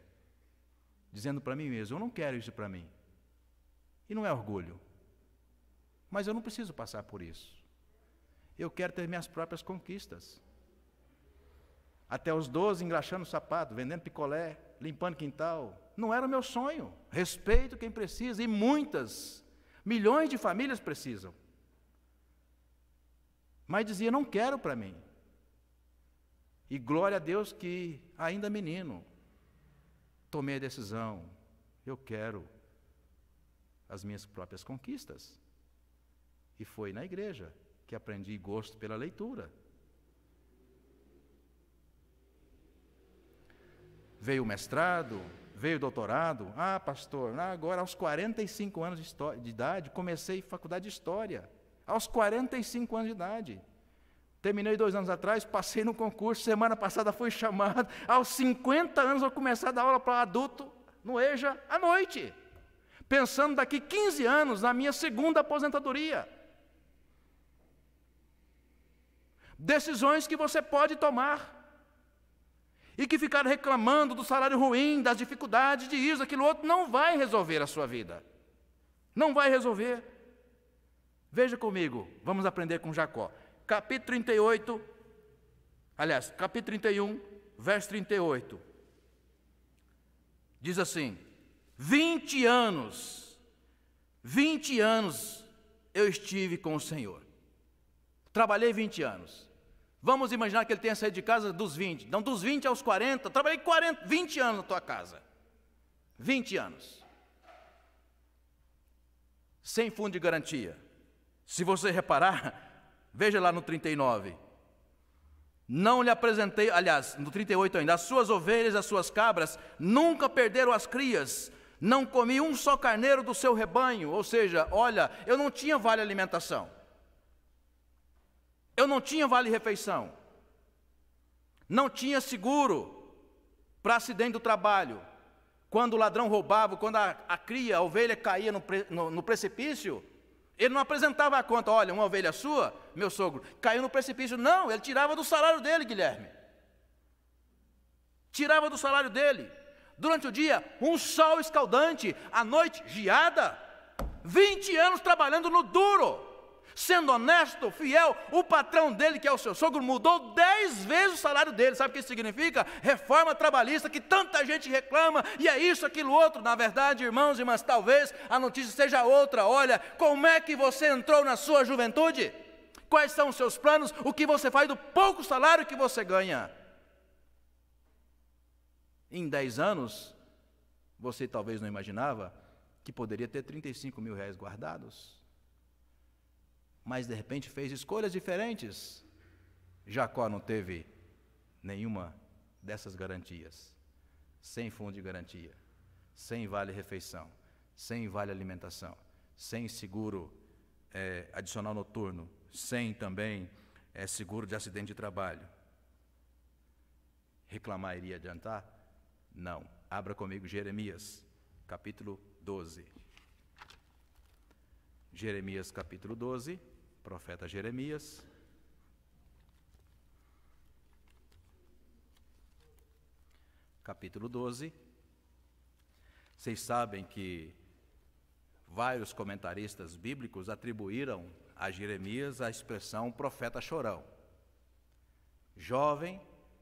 S3: dizendo para mim mesmo, eu não quero isso para mim. E não é orgulho. Mas eu não preciso passar por isso. Eu quero ter minhas próprias conquistas. Até os 12, engraxando sapato, vendendo picolé, limpando quintal. Não era o meu sonho. Respeito quem precisa, e milhões de famílias precisam. Mas dizia, não quero para mim. E glória a Deus que, ainda menino, tomei a decisão. Eu quero as minhas próprias conquistas. E foi na igreja que aprendi gosto pela leitura. Veio o mestrado, veio o doutorado. Ah, pastor, agora aos 45 anos de idade, comecei faculdade de História. Aos 45 anos de idade. Terminei 2 anos atrás, passei no concurso, semana passada fui chamado. Aos 50 anos eu comecei a dar aula para adulto, no EJA, à noite. Pensando daqui 15 anos na minha segunda aposentadoria. Decisões que você pode tomar. E que ficar reclamando do salário ruim, das dificuldades, de isso, daquilo outro, não vai resolver a sua vida. Não vai resolver. Veja comigo, vamos aprender com Jacó. Capítulo 38, aliás, capítulo 31, verso 38. Diz assim, 20 anos eu estive com o Senhor. Trabalhei 20 anos. Vamos imaginar que ele tenha saído de casa dos 20. Então, dos 20 aos 40, trabalhei 20 anos na tua casa. 20 anos. Sem fundo de garantia. Se você reparar, veja lá no 39. Não lhe apresentei, aliás, no 38 ainda, as suas ovelhas, as suas cabras, nunca perderam as crias. Não comi um só carneiro do seu rebanho. Ou seja, olha, eu não tinha vale alimentação. Eu não tinha vale-refeição, não tinha seguro para acidente do trabalho. Quando o ladrão roubava, quando a ovelha caía no precipício, ele não apresentava a conta, olha, uma ovelha sua, meu sogro, caiu no precipício. Não, ele tirava do salário dele, Guilherme. Tirava do salário dele. Durante o dia, um sol escaldante, à noite, geada. 20 anos trabalhando no duro. Sendo honesto, fiel, o patrão dele, que é o seu sogro, mudou 10 vezes o salário dele. Sabe o que isso significa? Reforma trabalhista, que tanta gente reclama, e é isso, aquilo, outro. Na verdade, irmãos e irmãs, talvez a notícia seja outra. Olha, como é que você entrou na sua juventude? Quais são os seus planos? O que você faz do pouco salário que você ganha? Em 10 anos, você talvez não imaginava que poderia ter 35 mil reais guardados. Mas de repente fez escolhas diferentes. Jacó não teve nenhuma dessas garantias. Sem fundo de garantia, sem vale-refeição, sem vale-alimentação, sem seguro adicional noturno, sem também seguro de acidente de trabalho. Reclamar iria adiantar? Não. Abra comigo Jeremias, capítulo 12. Jeremias, capítulo 12. Profeta Jeremias, capítulo 12. Vocês sabem que vários comentaristas bíblicos atribuíram a Jeremias a expressão profeta chorão. Jovem,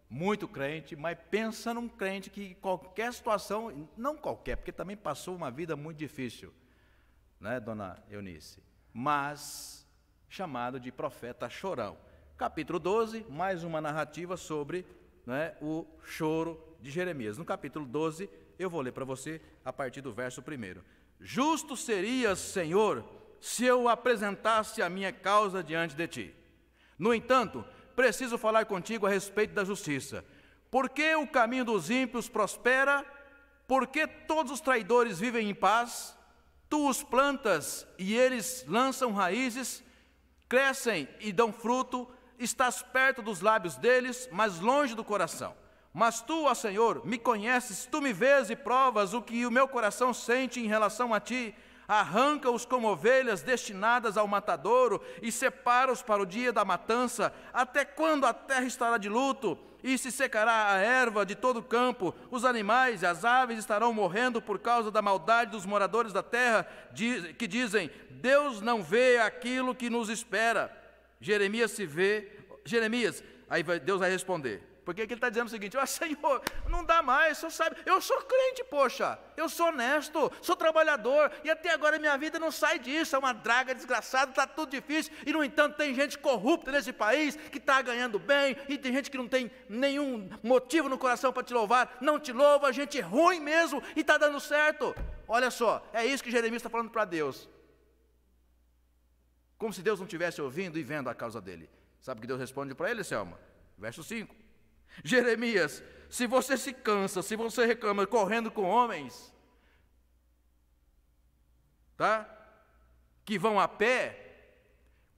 S3: muito crente, mas pensa num crente que qualquer situação, não qualquer, porque também passou uma vida muito difícil, né, dona Eunice? Mas chamado de profeta chorão. Capítulo 12, mais uma narrativa sobre, né, o choro de Jeremias. No capítulo 12, eu vou ler para você a partir do verso 1. Justo serias, Senhor, se eu apresentasse a minha causa diante de ti. No entanto, preciso falar contigo a respeito da justiça. Por que o caminho dos ímpios prospera? Por que todos os traidores vivem em paz? Tu os plantas e eles lançam raízes, crescem e dão fruto, estás perto dos lábios deles, mas longe do coração. Mas tu, ó Senhor, me conheces, tu me vês e provas o que o meu coração sente em relação a ti. Arranca-os como ovelhas destinadas ao matadouro e separa-os para o dia da matança. Até quando a terra estará de luto e se secará a erva de todo o campo? Os animais e as aves estarão morrendo por causa da maldade dos moradores da terra, que dizem: Deus não vê aquilo que nos espera. Jeremias, aí Deus vai responder. Porque ele está dizendo o seguinte: Senhor, não dá mais, o Senhor sabe, eu sou crente, poxa, eu sou honesto, sou trabalhador, e até agora minha vida não sai disso, é uma draga desgraçada, está tudo difícil, e no entanto tem gente corrupta nesse país, que está ganhando bem, e tem gente que não tem nenhum motivo no coração para te louvar, não te louva, gente ruim mesmo, e está dando certo. Olha só, é isso que Jeremias está falando para Deus, como se Deus não estivesse ouvindo e vendo a causa dele. Sabe o que Deus responde para ele, Selma? Verso 5. Jeremias, se você se cansa, se você reclama correndo com homens, tá? Que vão a pé,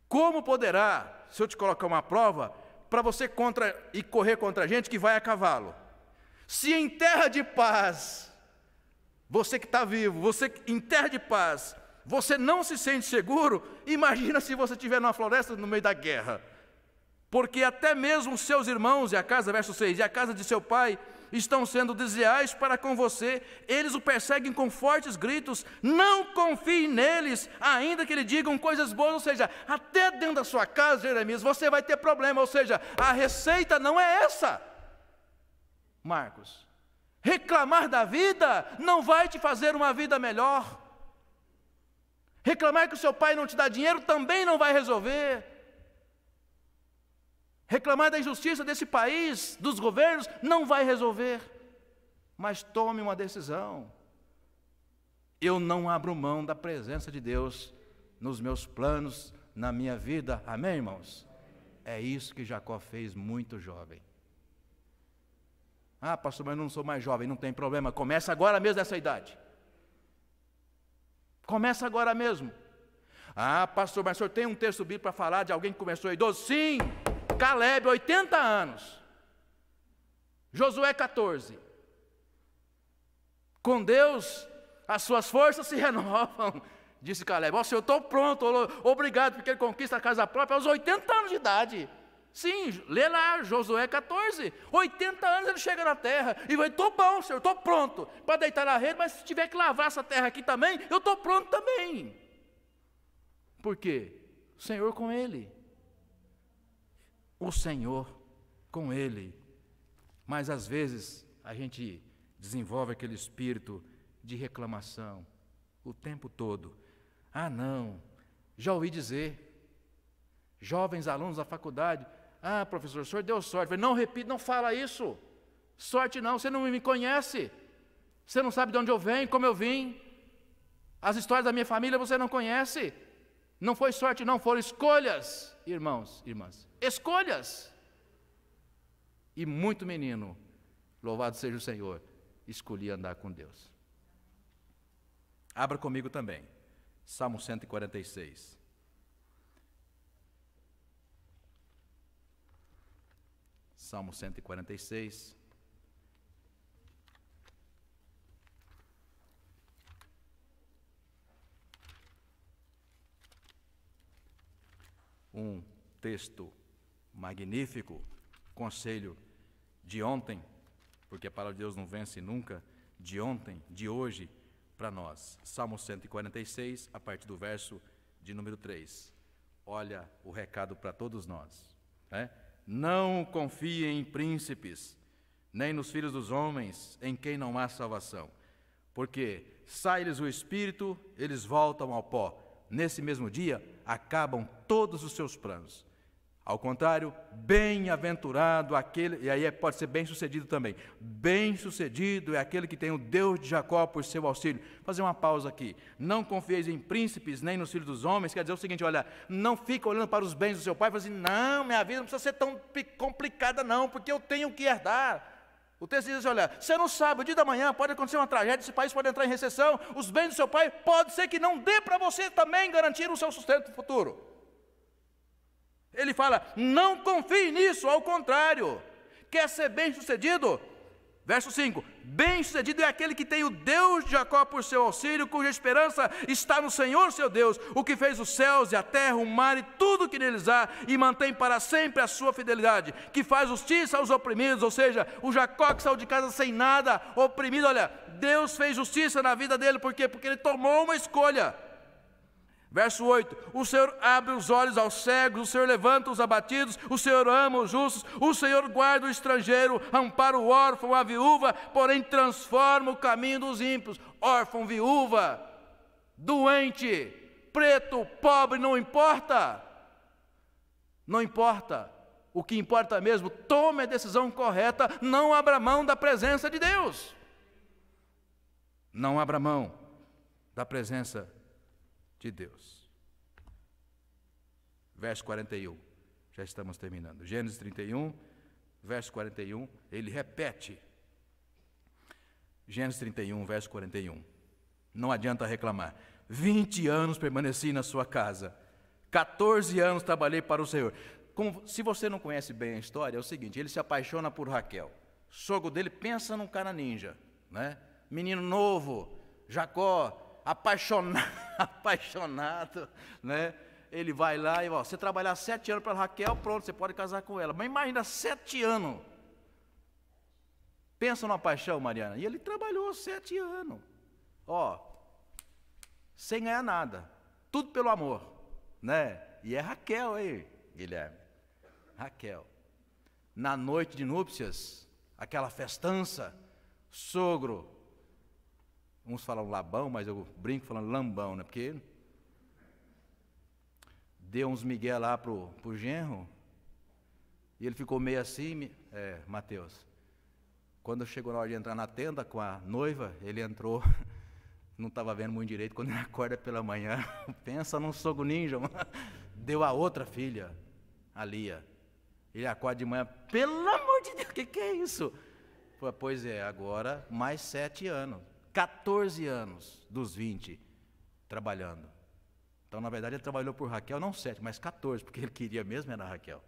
S3: como poderá, se eu te colocar uma prova, para você correr contra gente que vai a cavalo? Se em terra de paz, você que está vivo, você em terra de paz, você não se sente seguro, imagina se você estiver numa floresta no meio da guerra. Porque até mesmo os seus irmãos e a casa, verso 6, e a casa de seu pai estão sendo desleais para com você, eles o perseguem com fortes gritos, não confie neles, ainda que lhe digam coisas boas, ou seja, até dentro da sua casa, Jeremias, você vai ter problema, ou seja, a receita não é essa. Marcos, reclamar da vida não vai te fazer uma vida melhor, reclamar que o seu pai não te dá dinheiro também não vai resolver, reclamar da injustiça desse país, dos governos, não vai resolver. Mas tome uma decisão. Eu não abro mão da presença de Deus nos meus planos, na minha vida. Amém, irmãos? É isso que Jacó fez muito jovem. Ah, pastor, mas eu não sou mais jovem, não tem problema. Começa agora mesmo nessa idade. Começa agora mesmo. Ah, pastor, mas o senhor tem um texto bíblico para falar de alguém que começou idoso? Sim! Caleb, 80 anos, Josué 14, com Deus as suas forças se renovam, disse Caleb. Ó, Senhor, eu estou pronto, obrigado, porque ele conquista a casa própria aos 80 anos de idade. Sim, lê lá, Josué 14, 80 anos ele chega na terra, e vai, estou bom, Senhor, estou pronto, para deitar na rede, mas se tiver que lavar essa terra aqui também, eu estou pronto também. Por quê? O Senhor com ele. O Senhor com ele. Mas às vezes a gente desenvolve aquele espírito de reclamação o tempo todo. Ah, não, já ouvi dizer, jovens alunos da faculdade: ah, professor, o senhor deu sorte. Eu falei, não repita, não fala isso, sorte não, você não me conhece, você não sabe de onde eu venho, como eu vim, as histórias da minha família você não conhece. Não foi sorte não, foram escolhas, irmãos, irmãs, escolhas. E muito menino, louvado seja o Senhor, escolhi andar com Deus. Abra comigo também, Salmo 146. Salmo 146. Um texto magnífico, conselho de ontem, porque a palavra de Deus não vence nunca, de ontem, de hoje, para nós. Salmo 146, a partir do verso de número 3. Olha o recado para todos nós. Não confiem em príncipes, nem nos filhos dos homens, em quem não há salvação. Porque sai-lhes o espírito, eles voltam ao pó. Nesse mesmo dia, acabam todos os seus planos. Ao contrário, bem-aventurado aquele, e aí pode ser bem-sucedido também. Bem-sucedido é aquele que tem o Deus de Jacó por seu auxílio. Vou fazer uma pausa aqui. Não confieis em príncipes, nem nos filhos dos homens. Quer dizer o seguinte, olha, não fica olhando para os bens do seu pai e fala assim, não, minha vida não precisa ser tão complicada não, porque eu tenho que herdar. O texto diz assim, olha, você não sabe, o dia da manhã pode acontecer uma tragédia, esse país pode entrar em recessão, os bens do seu pai pode ser que não dê para você também garantir o seu sustento futuro. Ele fala, não confie nisso, ao contrário. Quer ser bem-sucedido? Verso 5, bem-sucedido é aquele que tem o Deus de Jacó por seu auxílio, cuja esperança está no Senhor seu Deus, o que fez os céus e a terra, o mar e tudo que neles há, e mantém para sempre a sua fidelidade, que faz justiça aos oprimidos, ou seja, o Jacó que saiu de casa sem nada, oprimido, olha, Deus fez justiça na vida dele, por quê? Porque ele tomou uma escolha. Verso 8, o Senhor abre os olhos aos cegos, o Senhor levanta os abatidos, o Senhor ama os justos, o Senhor guarda o estrangeiro, ampara o órfão, a viúva, porém transforma o caminho dos ímpios. Órfão, viúva, doente, preto, pobre, não importa. Não importa. O que importa mesmo, tome a decisão correta, não abra mão da presença de Deus. Não abra mão da presença de Deus. Verso 41, já estamos terminando. Gênesis 31, verso 41, ele repete. Gênesis 31, verso 41. Não adianta reclamar. 20 anos permaneci na sua casa, 14 anos trabalhei para o Senhor. Se você não conhece bem a história, é o seguinte, ele se apaixona por Raquel. O sogro dele pensa num cara ninja, né? Menino novo, Jacó, apaixonado, né? Ele vai lá e, ó, você trabalhar 7 anos para Raquel, pronto, você pode casar com ela. Mas imagina 7 anos. Pensa numa paixão, Mariana. E ele trabalhou 7 anos. Ó, sem ganhar nada. Tudo pelo amor, né? E é Raquel aí, Guilherme. Raquel. Na noite de núpcias, aquela festança, sogro. Uns falam Labão, mas eu brinco falando Lambão, né? Porque deu uns migué lá pro genro, e ele ficou meio assim, Mateus. Quando chegou na hora de entrar na tenda com a noiva, ele entrou, não estava vendo muito direito, quando ele acorda pela manhã, pensa num sogro ninja, deu a outra filha, a Lia. Ele acorda de manhã, pelo amor de Deus, o que é isso? Pois é, agora mais 7 anos. 14 anos dos 20 trabalhando. Então, na verdade, ele trabalhou por Raquel, não 7, mas 14, porque ele queria mesmo era Raquel.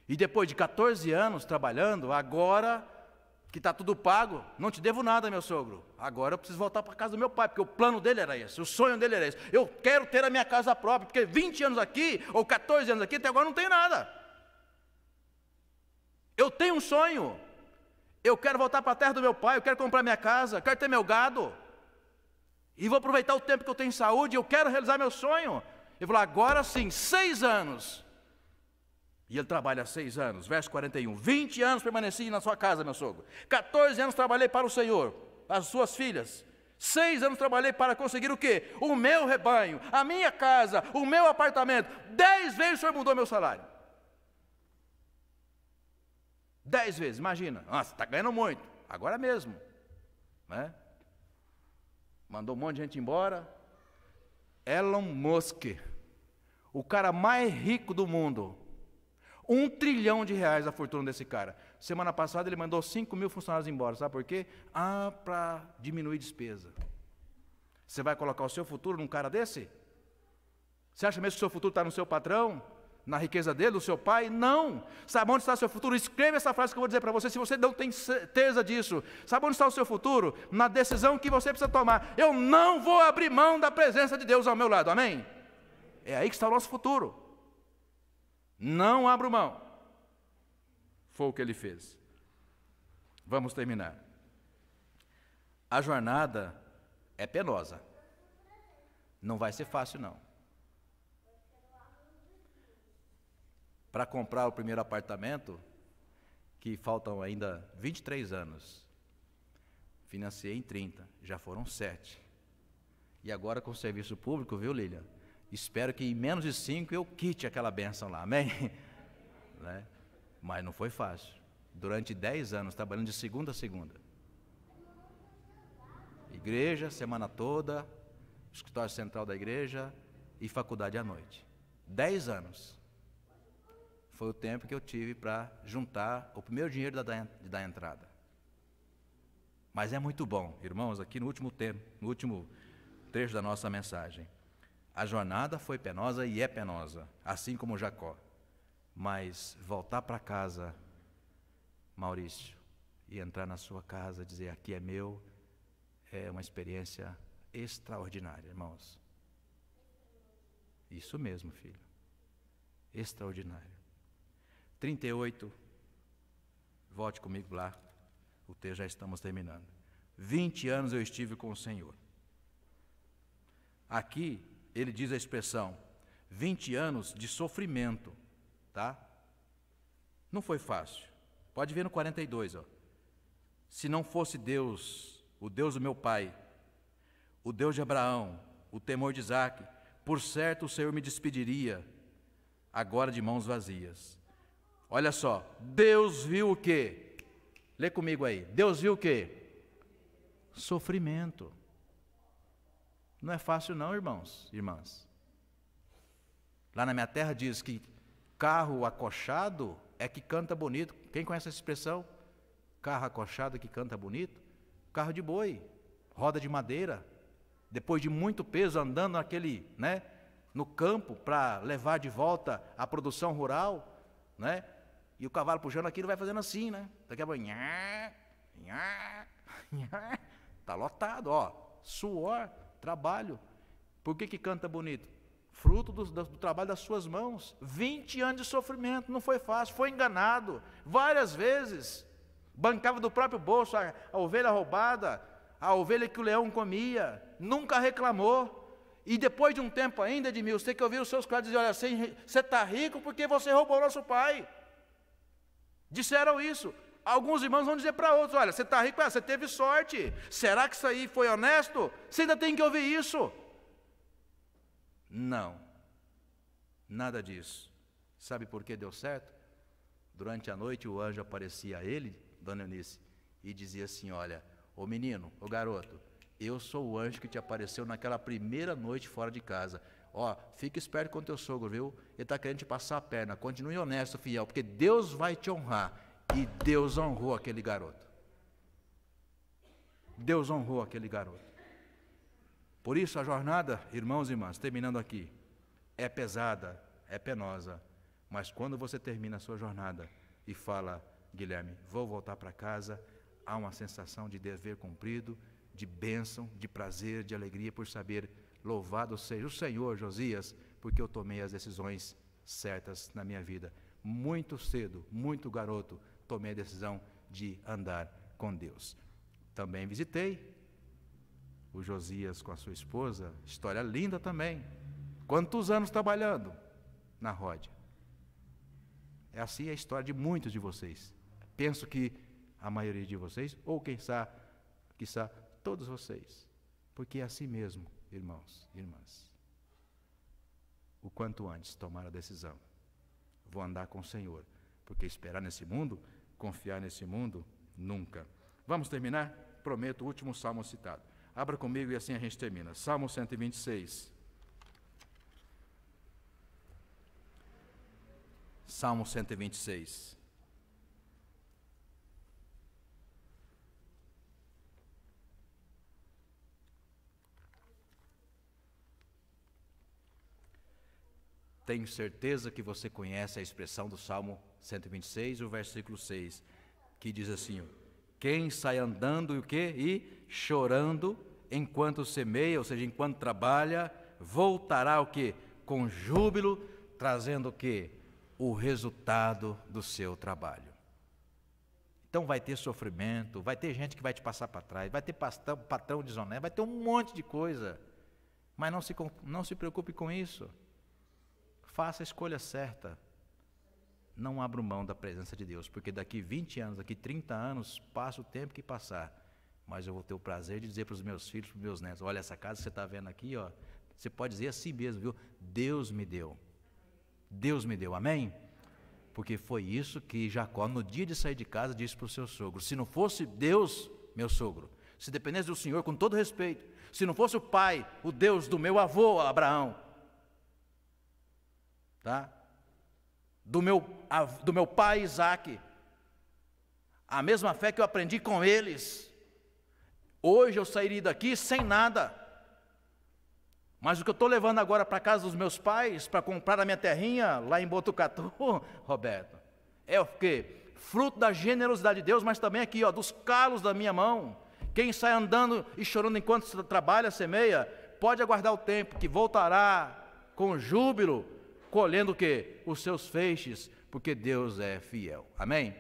S3: E depois de 14 anos trabalhando, agora que está tudo pago, não te devo nada, meu sogro. Agora eu preciso voltar para a casa do meu pai, porque o plano dele era esse, o sonho dele era esse. Eu quero ter a minha casa própria, porque 20 anos aqui, ou 14 anos aqui, até agora não tenho nada. Eu tenho um sonho. Eu quero voltar para a terra do meu pai, eu quero comprar minha casa, quero ter meu gado. E vou aproveitar o tempo que eu tenho em saúde, eu quero realizar meu sonho. Ele falou, agora sim, 6 anos. E ele trabalha 6 anos, verso 41. 20 anos permaneci na sua casa, meu sogro. 14 anos trabalhei para o Senhor, as suas filhas. 6 anos trabalhei para conseguir o quê? O meu rebanho, a minha casa, o meu apartamento. 10 vezes o Senhor mudou meu salário. 10 vezes, imagina. Nossa, está ganhando muito, agora mesmo, né? Mandou um monte de gente embora. Elon Musk, o cara mais rico do mundo, R$1 trilhão a fortuna desse cara. Semana passada ele mandou 5 mil funcionários embora, sabe por quê? Para diminuir despesa. Você vai colocar o seu futuro num cara desse? Você acha mesmo que o seu futuro está no seu patrão? Na riqueza dele, do seu pai? Não. Sabe onde está o seu futuro? Escreva essa frase que eu vou dizer para você, se você não tem certeza disso. Sabe onde está o seu futuro? Na decisão que você precisa tomar. Eu não vou abrir mão da presença de Deus ao meu lado, amém? É aí que está o nosso futuro. Não abro mão. Foi o que ele fez. Vamos terminar. A jornada é penosa. Não vai ser fácil, não. Para comprar o primeiro apartamento, que faltam ainda 23 anos, financiei em 30, já foram 7. E agora com o serviço público, viu, Lília? Espero que em menos de 5 eu quite aquela bênção lá, amém? Né? Mas não foi fácil. Durante 10 anos, trabalhando de segunda a segunda. Igreja, semana toda, escritório central da igreja e faculdade à noite. 10 anos. foi o tempo que eu tive para juntar o primeiro dinheiro de dar entrada. Mas é muito bom, irmãos, aqui no último trecho da nossa mensagem. A jornada foi penosa e é penosa, assim como Jacó. Mas voltar para casa, Maurício, e entrar na sua casa, dizer aqui é meu, é uma experiência extraordinária, irmãos. Isso mesmo, filho. Extraordinário. 38, volte comigo lá, o texto já estamos terminando. 20 anos eu estive com o Senhor. Aqui, ele diz a expressão, 20 anos de sofrimento, tá? Não foi fácil. Pode ver no 42, ó. Se não fosse Deus, o Deus do meu pai, o Deus de Abraão, o temor de Isaque, por certo o Senhor me despediria, agora de mãos vazias. Olha só, Deus viu o quê? Lê comigo aí. Deus viu o quê? Sofrimento. Não é fácil não, irmãos, irmãs. Lá na minha terra diz que carro acochado é que canta bonito. Quem conhece essa expressão? Carro acochado é que canta bonito? Carro de boi, roda de madeira. Depois de muito peso andando no campo para levar de volta a produção rural, né? E o cavalo puxando aquilo vai fazendo assim, né? Daqui a pouco, tá lotado, ó, suor, trabalho. Por que canta bonito? Fruto do trabalho das suas mãos. 20 anos de sofrimento, não foi fácil, foi enganado várias vezes. Bancava do próprio bolso a ovelha roubada, a ovelha que o leão comia, nunca reclamou. E depois de um tempo ainda, Edmilson, você tem que ouvir os seus colegas dizer, olha, você está rico porque você roubou nosso pai. Disseram isso. Alguns irmãos vão dizer para outros, olha, você está rico, você teve sorte. Será que isso aí foi honesto? Você ainda tem que ouvir isso. Não, nada disso. Sabe por que deu certo? Durante a noite o anjo aparecia a ele, dona Eunice, e dizia assim, olha, ô menino, ô garoto, eu sou o anjo que te apareceu naquela primeira noite fora de casa. Ó, fica esperto com teu sogro, viu? Ele está querendo te passar a perna, continue honesto, fiel, porque Deus vai te honrar. E Deus honrou aquele garoto. Deus honrou aquele garoto. Por isso a jornada, irmãos e irmãs, terminando aqui, é pesada, é penosa, mas quando você termina a sua jornada e fala, Guilherme, vou voltar para casa, há uma sensação de dever cumprido, de bênção, de prazer, de alegria por saber, louvado seja o Senhor, Josias, porque eu tomei as decisões certas na minha vida. Muito cedo, muito garoto, tomei a decisão de andar com Deus. Também visitei o Josias com a sua esposa, história linda também. Quantos anos trabalhando na Ródia? É assim a história de muitos de vocês. Penso que a maioria de vocês, ou quiçá todos vocês, porque é assim mesmo, irmãos e irmãs. O quanto antes tomar a decisão, vou andar com o Senhor, porque esperar nesse mundo, confiar nesse mundo, nunca. Vamos terminar? Prometo o último salmo citado. Abra comigo e assim a gente termina. Salmo 126. Salmo 126. Tenho certeza que você conhece a expressão do Salmo 126, o versículo 6, que diz assim, quem sai andando e o quê? E chorando enquanto semeia, ou seja, enquanto trabalha, voltará o quê? Com júbilo, trazendo o quê? O resultado do seu trabalho. Então vai ter sofrimento, vai ter gente que vai te passar para trás, vai ter patrão desonesto, vai ter um monte de coisa, mas não se preocupe com isso. Faça a escolha certa. Não abra mão da presença de Deus, porque daqui 20 anos, daqui 30 anos, passa o tempo que passar, mas eu vou ter o prazer de dizer para os meus filhos, para os meus netos, olha, essa casa que você está vendo aqui, ó, você pode dizer assim mesmo, viu? Deus me deu. Deus me deu, amém? Porque foi isso que Jacó, no dia de sair de casa, disse para o seu sogro, se não fosse Deus, meu sogro, se dependesse do Senhor, com todo respeito, se não fosse o Pai, o Deus do meu avô Abraão, tá? do meu pai Isaac, a mesma fé que eu aprendi com eles. Hoje eu sairia daqui sem nada, mas o que eu estou levando agora para a casa dos meus pais, para comprar a minha terrinha lá em Botucatu, Roberto, é o quê? Fruto da generosidade de Deus, mas também aqui, ó, dos calos da minha mão. Quem sai andando e chorando enquanto trabalha, semeia, pode aguardar o tempo que voltará com júbilo, colhendo o quê? Os seus feixes, porque Deus é fiel. Amém?